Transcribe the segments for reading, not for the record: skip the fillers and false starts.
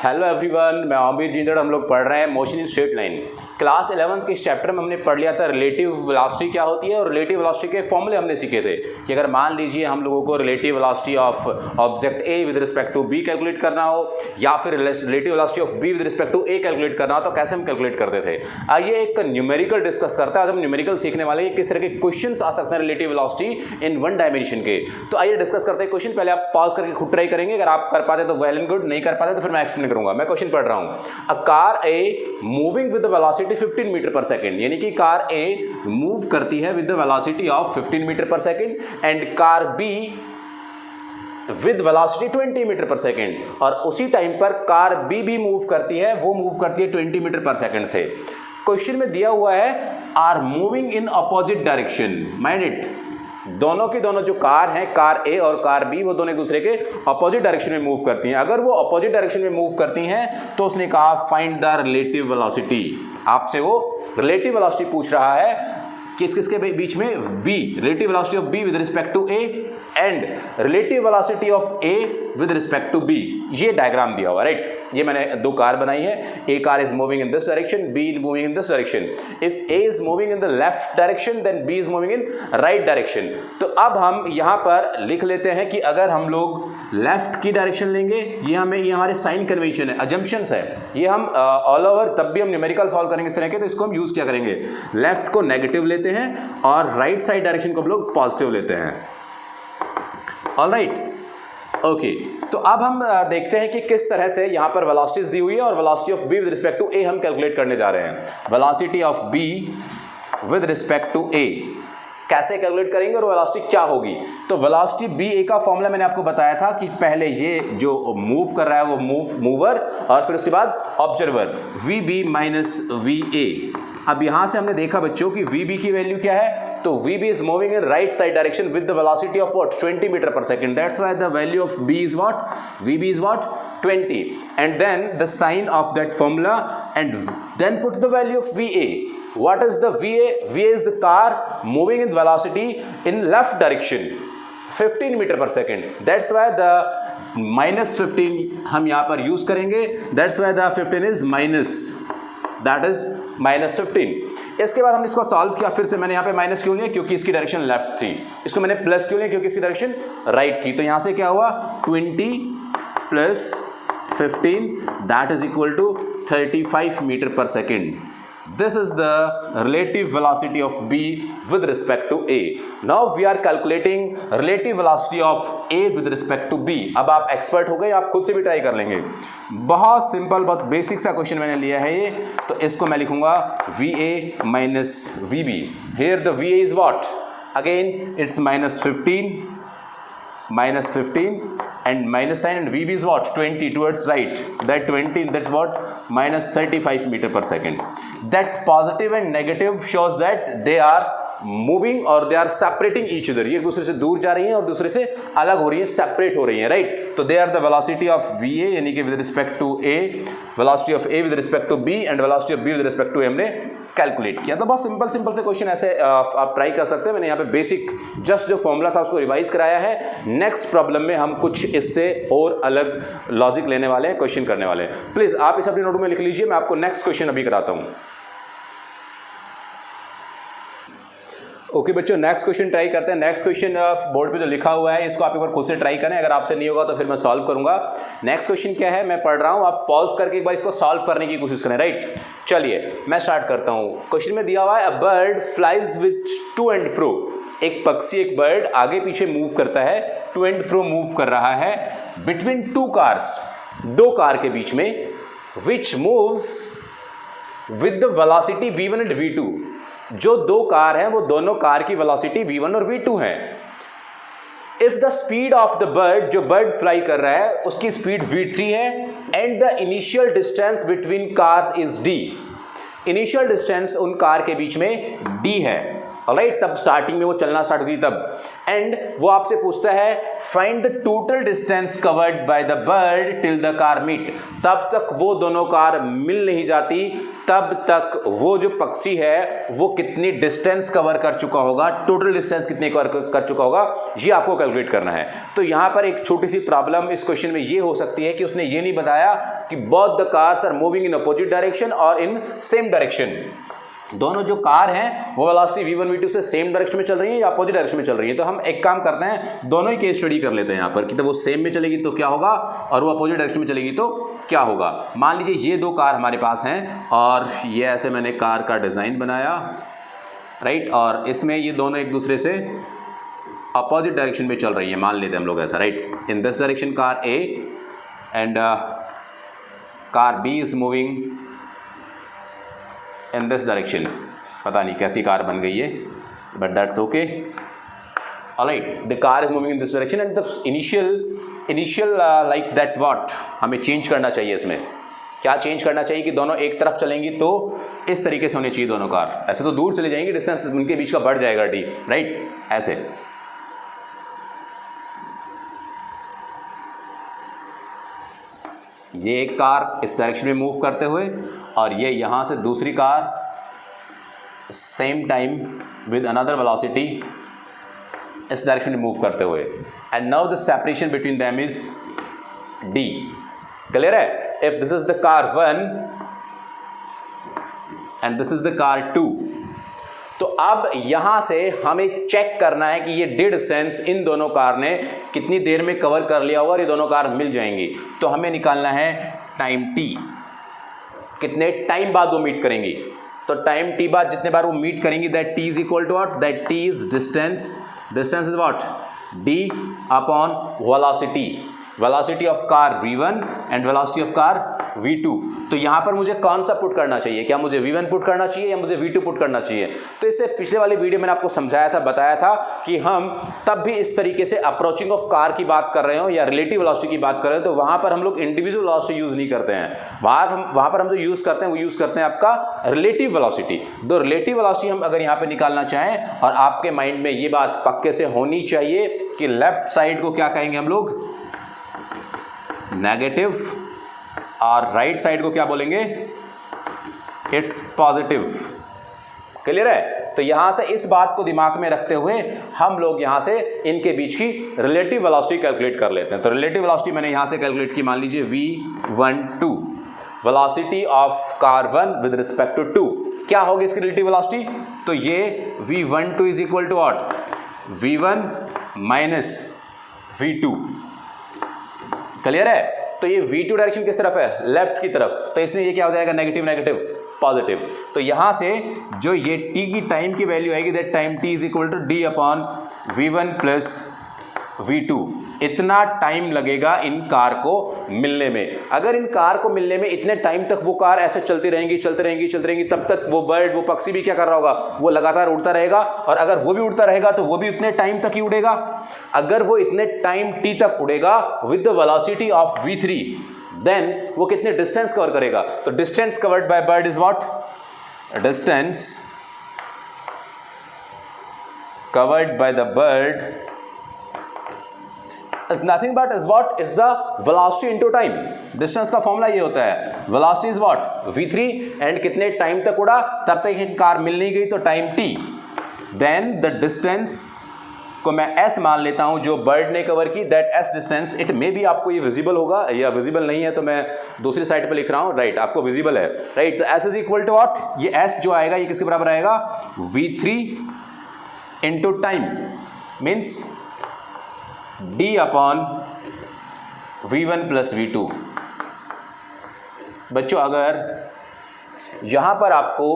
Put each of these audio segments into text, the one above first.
Hello everyone, मैं आमिर जिंदड़। हम लोग पढ़ रहे हैं motion in straight line. Class 11th के इस चैप्टर में हमने पढ़ लिया था रिलेटिव वेलोसिटी क्या होती है, और रिलेटिव वेलोसिटी के फॉर्मूले हमने सीखे थे कि अगर मान लीजिए हम लोगों को relative velocity of object A with respect to B calculate करना हो, या फिर relative velocity of B with respect to A calculate करना हो, तो कैसे हम कैलकुलेट करते थे। आइए एक न्यूमेरिकल डिस्कस करते हैं। आज हम न्यूमेरिकल सीखने वाले हैं, किस तरह के क्वेश्चंस आ सकते हैं relative velocity in one dimension के। तो आइए डिस्कस करते हैं क्वेश्चन। पहले आप पॉज करके खुद ट्राई करेंगे, अगर आप कर पाते तो वेल एंड गुड, नहीं कर पाते तो फिर मैं एक्सप्लेन करूंगा। मैं क्वेश्चन पढ़ रहा हूं। A car A moving with the velocity 15 metre per second, यानी कि कार ए मूव करती है with the velocity of 15 metre per second, and car B with velocity 20 metre per second, और उसी टाइम पर कार बी भी move करती है, वो मूव करती है 20 मीटर पर सेकंड से। क्वेश्चन में दिया हुआ है are moving in opposite direction. Mind it, दोनों की दोनों जो कार हैं, कार ए और कार बी, वो दोनों एक दूसरे के अपोजिट डायरेक्शन में मूव करती हैं। अगर वो अपोजिट डायरेक्शन में मूव करती हैं तो उसने कहा फाइंड द रिलेटिव वेलोसिटी। आपसे वो रिलेटिव वेलोसिटी पूछ रहा है किस किसके बीच में, B, relative velocity of B with respect to A and relative velocity of A with respect to B. ये डायग्राम दिया हुआ, राइट। ये मैंने दो कार बनाई है। A car is moving in this direction, B is moving in this direction. If A is moving in the left direction then B is moving in right direction. तो अब हम यहाँ पर लिख लेते हैं कि अगर हम लोग लेफ्ट की डायरेक्शन लेंगे, ये हमारे साइन कन्वेंशन है, अजम्पशंस है, ये हम ऑल ओवर तब भी हम न्यूमेरिकल सॉल्व करेंगे इस तरह के, तो इसको हम यूज क्या करेंगे, लेफ्ट को नेगेटिव लेते हैं और राइट साइड डायरेक्शन को हम लोग पॉजिटिव लेते हैं। Alright, okay. तो अब हम देखते हैं कि किस तरह से यहाँ पर वेलोसिटीज दी हुई है और velocity of B with respect to A हम कैलकुलेट करने जा रहे हैं। Velocity of B with respect to A कैसे कैलकुलेट करेंगे और वेलोसिटी क्या होगी। तो वेलोसिटी बी ए का फॉर्मूला मैंने आपको बताया था कि पहले ये जो मूव कर रहा है वो मूवर, और फिर उसके बाद observer, V B minus V A. अब यहां से हमने देखा बच्चों कि वी बी की वैल्यू क्या है, तो V B is moving in right side direction with the velocity of what, 20 metre per second. That's why the value of B is what, V B is what, 20, and then the sign of that formula and then put the value of V A. What is the VA? VA is the car moving in velocity in left direction 15 metre per second. That's why the -15 हम यहाँ पर use करेंगे। That's why the 15 is minus, that is -15। इसके बाद हमने इसको solve किया, फिर से मैंने यहाँ पे माइनस क्यों लिया, क्योंकि इसकी डायरेक्शन लेफ्ट थी। इसको मैंने प्लस क्यों लिया, क्योंकि इसकी डायरेक्शन राइट थी। तो यहाँ से क्या हुआ, 20 plus 15 that is equal to 35 metre per second. This is the relative velocity of B with respect to A. Now we are calculating relative velocity of A with respect to B. अब आप expert हो गए, आप खुद से भी try कर लेंगे। बहुत सिंपल, बहुत बेसिक सा क्वेश्चन मैंने लिया है ये। तो इसको मैं लिखूंगा VA minus VB. Here the VA is what? Again it's -15 and minus sign, and VB is what, 20 towards right. That 20, that's what, -35 meter per second. That positive and negative shows that they are moving और they are separating each other. ये एक दूसरे से दूर जा रही हैं और दूसरे से अलग हो रही है, सेपरेट हो रही है, राइट। तो they are the velocity of V A, यानी कि with respect to A, velocity of A with respect to B and velocity of B with respect to A हमने कैलकुलेट किया। तो बहुत सिंपल से क्वेश्चन ऐसे आप ट्राई कर सकते हैं। मैंने यहाँ पे बेसिक जस्ट जो फॉर्मूला था उसको रिवाइज कराया है। नेक्स्ट प्रॉब्लम में हम कुछ इससे और अलग लॉजिक लेने वाले हैं, क्वेश्चन करने वाले हैं। प्लीज आप इस अपनी नोट में लिख लीजिए, मैं आपको नेक्स्ट क्वेश्चन अभी कराता हूँ। ओके बच्चों, नेक्स्ट क्वेश्चन ट्राई करते हैं। नेक्स्ट क्वेश्चन बोर्ड पे जो लिखा हुआ है इसको आप एक बार खुद से ट्राई करें, अगर आपसे नहीं होगा तो फिर मैं सॉल्व करूंगा। नेक्स्ट क्वेश्चन क्या है मैं पढ़ रहा हूं, आप पॉज करके एक बार इसको सॉल्व करने की कोशिश करें, राइट। चलिए मैं स्टार्ट करता हूं। क्वेश्चन में दिया हुआ है a bird flies with two and fro. एक पक्षी, एक बर्ड आगे पीछे मूव करता है, टू एंड फ्रो मूव कर रहा है बिटवीन टू कार्स, दो कार के बीच में, विच moves with the velocity v1 and v2। जो दो कार हैं वो दोनों कार की वेलोसिटी v1 और v2 है। If the speed of the bird, जो बर्ड फ्लाई कर रहा है उसकी स्पीड v3 है, and the initial distance between cars is d। Initial distance उन कार के बीच में d है। ऑलराइट, तब स्टार्टिंग में वो चलना स्टार्ट हुई तब। एंड वो आपसे पूछता है find the total distance covered by the bird till the car meet, तब तक वो दोनों कार मिल नहीं जाती, तब तक वो जो पक्षी है वो कितनी डिस्टेंस कवर कर चुका होगा, टोटल डिस्टेंस कितने कवर कर चुका होगा, ये आपको कैलकुलेट करना है। तो यहाँ पर एक छोटी सी प्रॉब्लम इस क्वेश्चन में ये हो सकती है कि उसने ये नहीं बताया कि both the cars are moving in opposite direction और इन सेम डायरेक्शन। दोनों जो कार हैं वो वेलोसिटी v1 v2 से सेम डायरेक्शन में चल रही है या अपोजिट डायरेक्शन में चल रही है। तो हम एक काम करते हैं, दोनों ही केस स्टडी कर लेते हैं यहाँ पर कि तो वो सेम में चलेगी तो क्या होगा और वो अपोजिट डायरेक्शन में चलेगी तो क्या होगा। मान लीजिए ये दो कार हमारे पास हैं और ये ऐसे मैंने कार का डिज़ाइन बनाया, राइट, और इसमें ये दोनों एक दूसरे से अपोजिट डायरेक्शन में चल रही है, मान लेते हैं हम लोग ऐसा, right. In this direction car A and car B is moving in this direction. पता नहीं कैसी कार बन गई है, but that's okay. Alright, the car is moving in this direction and the initial like that what हमें change करना चाहिए। इसमें क्या चेंज करना चाहिए कि दोनों एक तरफ चलेंगी तो इस तरीके से होनी चाहिए दोनों कार, ऐसे तो दूर चले जाएंगी, डिस्टेंस उनके बीच का बढ़ जाएगा d, राइट, ऐसे। ये एक कार इस डायरेक्शन में मूव करते हुए और ये यहाँ से दूसरी car same time with another velocity इस डायरेक्शन में मूव करते हुए। And now the separation between them is d। Clear है? If this is the car 1 and this is the car 2, तो अब यहां से हमें चेक करना है कि ये डिस्टेंस इन दोनों कार ने कितनी देर में कवर कर लिया होगा और ये दोनों कार मिल जाएंगी। तो हमें निकालना है टाइम t, कितने टाइम बाद वो मीट करेंगी। तो टाइम t बाद जितने बार वो मीट करेंगी, that t is equal to what, that t is distance, distance is what, d upon velocity, velocity of car v1 and velocity of car v2। तो यहाँ पर मुझे कौन सा पुट करना चाहिए, क्या मुझे v1 पुट करना चाहिए या मुझे v2 पुट करना चाहिए। तो इससे पिछले वाली वीडियो मैंने आपको समझाया था, बताया था कि हम तब भी इस तरीके से अप्रोचिंग ऑफ कार की बात कर रहे हो या रिलेटिव वेलोसिटी की बात कर रहे हो तो वहाँ पर हम लोग इंडिविजुअल वेलोसिटी यूज़ नहीं करते हैं। वहाँ पर हम जो यूज़ करते हैं वो यूज़ करते हैं आपका रिलेटिव वेलोसिटी। तो रिलेटिव वेलोसिटी हम अगर यहाँ पर निकालना चाहें, और आपके माइंड में ये बात पक्के से होनी चाहिए कि लेफ्ट साइड को क्या कहेंगे हम लोग, नेगेटिव, और राइट साइड को क्या बोलेंगे, इट्स पॉजिटिव। क्लियर है? तो यहां से इस बात को दिमाग में रखते हुए हम लोग यहां से इनके बीच की रिलेटिव वेलोसिटी कैलकुलेट कर लेते हैं। तो रिलेटिव वेलोसिटी मैंने यहां से कैलकुलेट की, मान लीजिए v12, velocity of car 1 with respect to 2, क्या होगी इसकी रिलेटिव वेलोसिटी। तो ये v12 is equal to what, v1 minus v2। Clear है? तो ये v2 डायरेक्शन किस तरफ है, लेफ्ट की तरफ, तो इसलिए ये क्या हो जाएगा, नेगेटिव नेगेटिव पॉजिटिव। तो यहां से जो ये t की टाइम की वैल्यू आएगी, that time t is equal to d upon v1 plus v2। इतना टाइम लगेगा इन कार को मिलने में। अगर इन कार को मिलने में इतने टाइम तक वो कार ऐसे चलती रहेंगी चलती रहेंगी चलती रहेंगी, तब तक वो बर्ड, वो पक्षी भी क्या कर रहा होगा, वो लगातार उड़ता रहेगा। और अगर वो भी उड़ता रहेगा तो वो भी उतने टाइम तक ही उड़ेगा। अगर वो इतने टाइम t तक उड़ेगा with the velocity of v3, then वो कितने डिस्टेंस कवर करेगा। तो distance covered by bird is what, distance covered by the bird is nothing but is what is the velocity into time। Distance का formula ये होता है, velocity is what, v3, and कितने time तक उड़ा, तब तक एक कार मिल नहीं गई तो time t, then the distance को मैं s मान लेता हूं जो बर्ड ने कवर की, that s distance, it may be आपको ये विजिबल होगा या विजिबल नहीं है तो मैं दूसरी साइड पे लिख रहा हूं, राइट, आपको विजिबल है, राइट। तो s is equal to what, ये s जो आएगा ये किसके बराबर आएगा, v3 into time, means d upon v1 plus v2। बच्चों अगर यहाँ पर आपको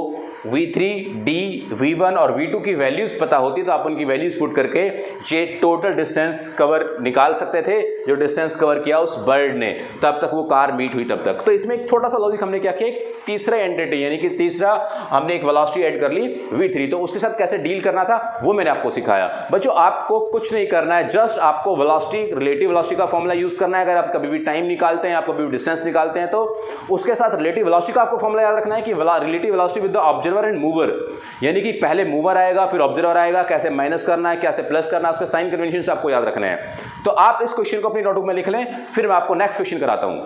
v3, d, v1 और v2 की वैल्यूज़ पता होती तो आप उनकी वैल्यूज़ पुट करके ये टोटल डिस्टेंस कवर निकाल सकते थे। जो डिस्टेंस कवर किया उस बर्ड ने, तब तक वो कार मीट हुई तब तक। तो इसमें एक छोटा सा लॉजिक हमने क्या किया, एक तीसरा एंटिटी यानी कि तीसरा हमने एक वेलोसिटी ऐड कर ली v3, तो उसके साथ कैसे डील करना था वो मैंने आपको सिखाया। बच्चों आपको कुछ नहीं करना है, जस्ट आपको वेलोसिटी, रिलेटिव वेलोसिटी का फॉर्मूला यूज करना है। अगर आप कभी भी टाइम निकालते हैं, आप कभी भी डिस्टेंस निकालते हैं, तो उसके साथ रिलेटिव वेलोसिटी का आपको फॉर्मूला याद रखना है कि relative velocity with the observer and mover, यानी कि पहले मूवर आएगा फिर ऑब्जर्वर आएगा, कैसे माइनस करना है कैसे प्लस करना है, उसके साइन कन्वेंशन आपको याद रखने हैं। तो आप इस क्वेश्चन को अपनी नोटबुक में लिख लें, फिर मैं आपको नेक्स्ट क्वेश्चन कराता हूं।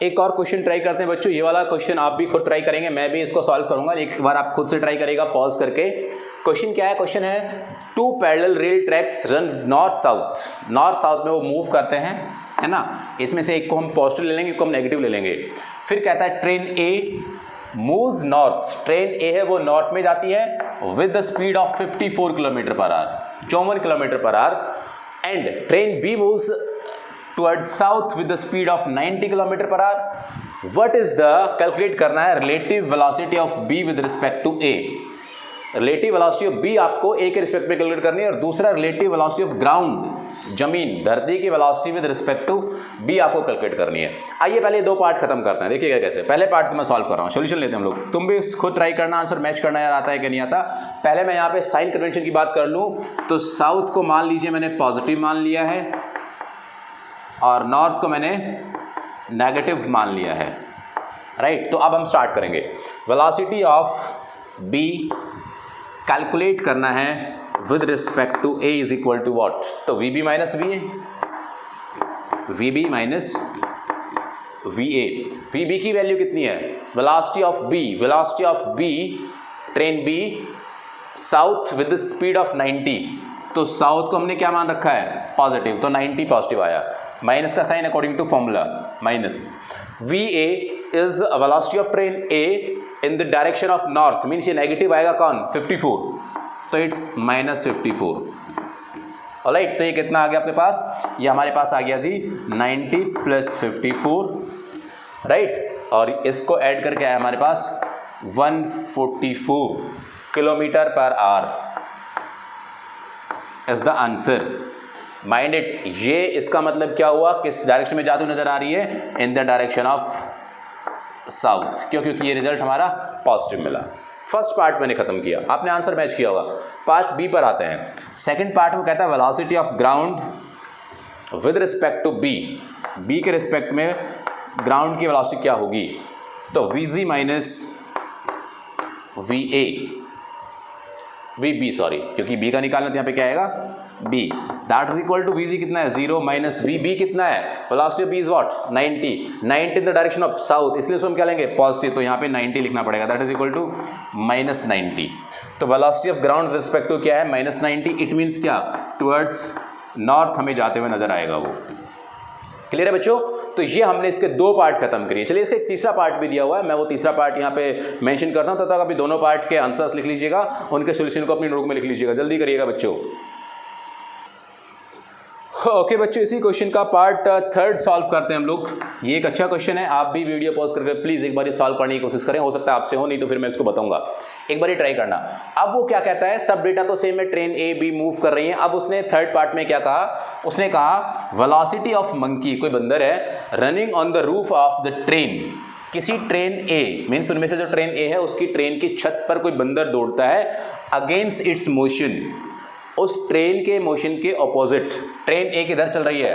एक और क्वेश्चन ट्राई करते हैं बच्चों, ये वाला क्वेश्चन आप भी खुद ट्राई करेंगे, मैं भी इसको सॉल्व करूंगा, एक बार आप खुद से ट्राई करेगा पॉज करके। क्वेश्चन क्या है, क्वेश्चन है two parallel rail tracks run north south, north south में वो मूव करते हैं, है ना। इसमें से एक को हम पॉजिटिव ले लेंगे, एक को हम नेगेटिव ले लेंगे। फिर कहता है train A moves north, train A है वो नॉर्थ में जाती है with the speed of 54 kilometre per hour, 54 kilometre per hour. And train B moves towards south with the speed of 90 km per hour. What is the, calculate करना है relative velocity of B with respect to A. Relative velocity of B आपको A के respect में calculate करनी है, और दूसरा relative velocity of ground, जमीन धरती की velocity with respect to B आपको कैलकुलेट करनी है। आइए पहले दो पार्ट खत्म करते हैं, देखिएगा कैसे। पहले पार्ट को मैं सॉल्व कर रहा हूँ, सोल्यूशन लेते हैं हम लोग, तुम भी खुद ट्राई करना, आंसर मैच करना यार आता है कि नहीं आता। पहले मैं यहाँ पे साइन कन्वेंशन की बात कर लूँ, तो साउथ को मान लीजिए मैंने पॉजिटिव मान लिया है और नॉर्थ को मैंने नेगेटिव मान लिया है, राइट। तो अब हम स्टार्ट करेंगे। वेलोसिटी ऑफ B कैलकुलेट करना है with respect to A is equal to what, तो VB minus VA, VB minus VA। VB की वैल्यू कितनी है, velocity of B, velocity of B train B south with speed of 90, तो south को हमने क्या मान रखा है पॉजिटिव, तो 90 पॉजिटिव आया, माइनस का sign according to formula minus. VA is velocity of train A in the direction of north, means ये नेगेटिव आएगा कौन 54, तो इट्स माइनस 54। ऑलराइट, तो ये कितना आ गया आपके पास, ये हमारे पास आ गया जी 90 प्लस 54, राइट। और इसको ऐड करके आया हमारे पास 144 kilometre per our is the answer. Mind it, ये इसका मतलब क्या हुआ, किस डायरेक्शन में जाते हुए नजर आ रही है, इन द डायरेक्शन ऑफ साउथ, क्यों, क्योंकि ये रिजल्ट हमारा पॉजिटिव मिला। फर्स्ट पार्ट मैंने खत्म किया, आपने आंसर मैच किया होगा। पार्ट बी पर आते हैं। सेकंड पार्ट में कहता है velocity of ground with respect to B, B के रिस्पेक्ट में ग्राउंड की वेलोसिटी क्या होगी, तो VG minus VA, VB sorry, क्योंकि B का निकालना तो यहाँ पे क्या आएगा B, that is equal to VG कितना है 0 माइनस VB कितना है, velocity of B is what 90, 90 in the direction of south, इसलिए उसको हम क्या लेंगे पॉजिटिव, तो यहाँ पे 90 लिखना पड़ेगा, that is equal to minus 90। तो velocity of ground with respect to क्या है माइनस 90, इट मीन्स क्या टुवर्ड्स नॉर्थ हमें जाते हुए नजर आएगा वो। क्लियर है बच्चों, तो ये हमने इसके दो पार्ट खत्म करिए। चलिए इसका एक तीसरा पार्ट भी दिया हुआ है, मैं वो तीसरा पार्ट यहाँ पे मेंशन करता हूँ, तब तक अभी दोनों पार्ट के आंसर्स लिख लीजिएगा, उनके सॉल्यूशन को अपनी नोटबुक में लिख लीजिएगा, जल्दी करिएगा बच्चों। ओके बच्चों, इसी क्वेश्चन का पार्ट थर्ड सॉल्व करते हैं हम लोग। ये एक अच्छा क्वेश्चन है, आप भी वीडियो पॉज करके प्लीज़ एक बार ये सॉल्व करने की कोशिश करें, हो सकता है आपसे हो, नहीं तो फिर मैं इसको बताऊंगा, एक बार ये ट्राई करना। अब वो क्या कहता है, सब डेटा तो सेम है, ट्रेन A B मूव कर रही है। अब उसने थर्ड पार्ट में क्या कहा, उसने कहा वेलोसिटी ऑफ मंकी, कोई बंदर है running on the roof of the train, किसी ट्रेन A मीन्स उनमें से जो ट्रेन A है उसकी ट्रेन की छत पर कोई बंदर दौड़ता है अगेंस्ट इट्स मोशन, उस ट्रेन के मोशन के ऑपोजिट। ट्रेन A किधर चल रही है,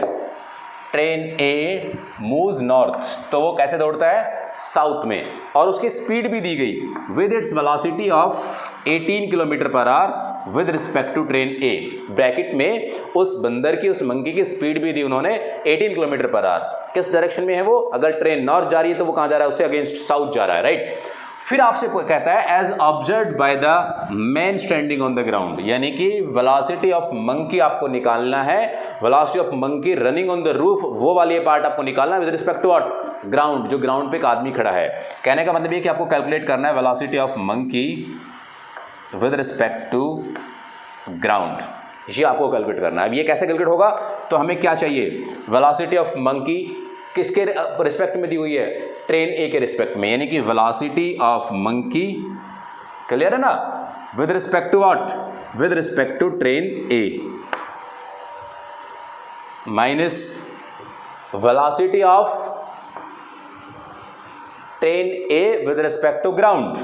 ट्रेन A मूव्स नॉर्थ, तो वो कैसे दौड़ता है साउथ में, और उसकी स्पीड भी दी गई with its velocity of 18 kilometre per hour with respect to train A, bracket में उस बंदर की, उस मंकी की स्पीड भी दी उन्होंने 18 किलोमीटर पर आवर। किस डायरेक्शन में है वो, अगर ट्रेन नॉर्थ जा रही है तो वो कहाँ जा रहा है, उससे अगेंस्ट साउथ जा रहा है, राइट। फिर आपसे कहता है as observed by the man standing on the ground, यानी कि वेलोसिटी ऑफ मंकी आपको निकालना है, velocity of monkey running on the roof, वो वाली पार्ट आपको निकालना है with respect to what ground, जो ग्राउंड पे एक आदमी खड़ा है। कहने का मतलब ये कि आपको कैलकुलेट करना है velocity of monkey with respect to ground, ये आपको कैलकुलेट करना है। अब ये कैसे कैलकुलेट होगा, तो हमें क्या चाहिए, वेलोसिटी ऑफ मंकी किसके रिस्पेक्ट में दी हुई है, ट्रेन A के रिस्पेक्ट में, यानी कि वेलोसिटी ऑफ मंकी, क्लियर है ना, with respect to what with respect to train A minus velocity of train A with respect to ground,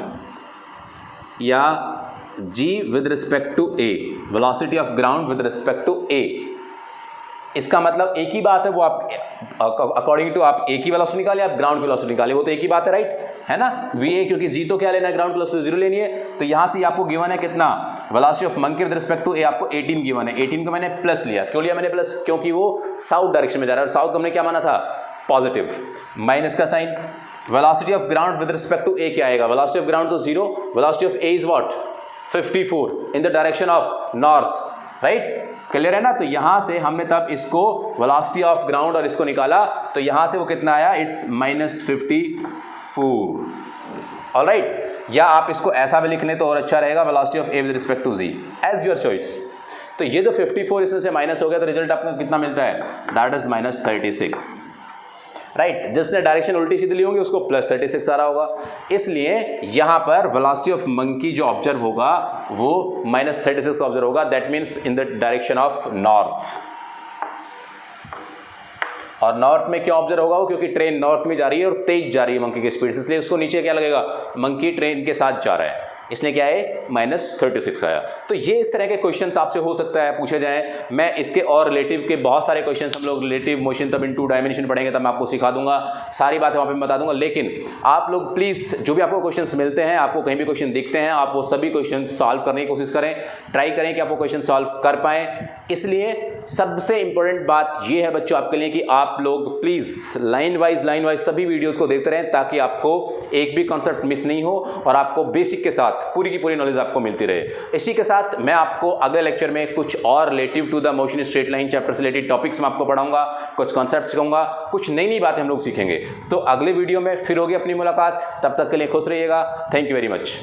या g with respect to a, velocity of ground with respect to a। इसका मतलब एक ही बात है, वो आप अकॉर्डिंग टू आप a की वेलोसिटी निकाले, आप ग्राउंड की वेलोसिटी निकाले, वो तो एक ही बात है, राइट है ना। va क्योंकि g तो क्या लेना है, ग्राउंड वेलोसिटी 0 लेनी है, तो यहां से आपको गिवन है कितना, velocity of monkey with respect to a आपको 18 गिवन है। 18 को मैंने प्लस लिया, क्यों लिया मैंने प्लस, क्योंकि वो साउथ डायरेक्शन में जा रहा है, और साउथ हमने क्या माना था, पॉजिटिव। माइनस का sign, velocity of ground with respect to a क्या आएगा, वेलोसिटी ऑफ ग्राउंड तो 0, velocity of a is what 54 in the direction of north, right, clear है ना। तो यहां से हमने तब इसको वेलोसिटी ऑफ ग्राउंड और इसको निकाला, तो यहां से वो कितना आया, इट्स -54, ऑलराइट। या आप इसको ऐसा भी लिख लें तो और अच्छा रहेगा, velocity of A with respect to G, as your choice. तो ये जो 54 इसमें से माइनस हो गया, तो रिजल्ट आपको कितना मिलता है, दैट इज -36, राइट। जिसने डायरेक्शन उल्टी सीधी ली होंगी उसको +36 आ रहा होगा, इसलिए यहां पर वेलोसिटी ऑफ मंकी जो ऑब्जर्व होगा वो -36 ऑब्जर्व होगा, that means in the direction of north. और नॉर्थ में क्यों ऑब्जर्व होगा वो, क्योंकि ट्रेन नॉर्थ में जा रही है और तेज जा रही है मंकी की स्पीड से, इसलिए उसको नीचे क्या लगेगा, मंकी ट्रेन के साथ जा रहा है, इसलिए क्या है -36 आया। तो ये इस तरह के क्वेश्चंस आपसे हो सकता है पूछे जाएं। मैं इसके और रिलेटिव के बहुत सारे क्वेश्चंस हम लोग रिलेटिव मोशन तब इन 2 डायमेंशन पढ़ेंगे, तब मैं आपको सिखा दूंगा, सारी बातें वहाँ पे बता दूंगा। लेकिन आप लोग प्लीज़ जो भी आपको क्वेश्चंस मिलते हैं, आपको कहीं भी क्वेश्चन दिखते हैं, आप वो सभी क्वेश्चन सॉल्व करने की कोशिश करें, ट्राई करें कि आप वो क्वेश्चन सॉल्व कर पाएँ। इसलिए सबसे इंपॉर्टेंट बात ये है बच्चों आपके लिए कि आप लोग प्लीज़ लाइन वाइज सभी वीडियोज़ को देखते रहें, ताकि आपको एक भी कॉन्सेप्ट मिस नहीं हो और आपको बेसिक के साथ पूरी की पूरी नॉलेज आपको मिलती रहे। इसी के साथ मैं आपको अगले लेक्चर में कुछ और relative to the motion straight line chapter से रिलेटेड टॉपिक्स मैं आपको पढ़ाऊंगा, कुछ कॉन्सेप्ट सिखाऊंगा, कुछ नई बातें हम लोग सीखेंगे। तो अगले वीडियो में फिर होगी अपनी मुलाकात, तब तक के लिए खुश रहिएगा। Thank you very much.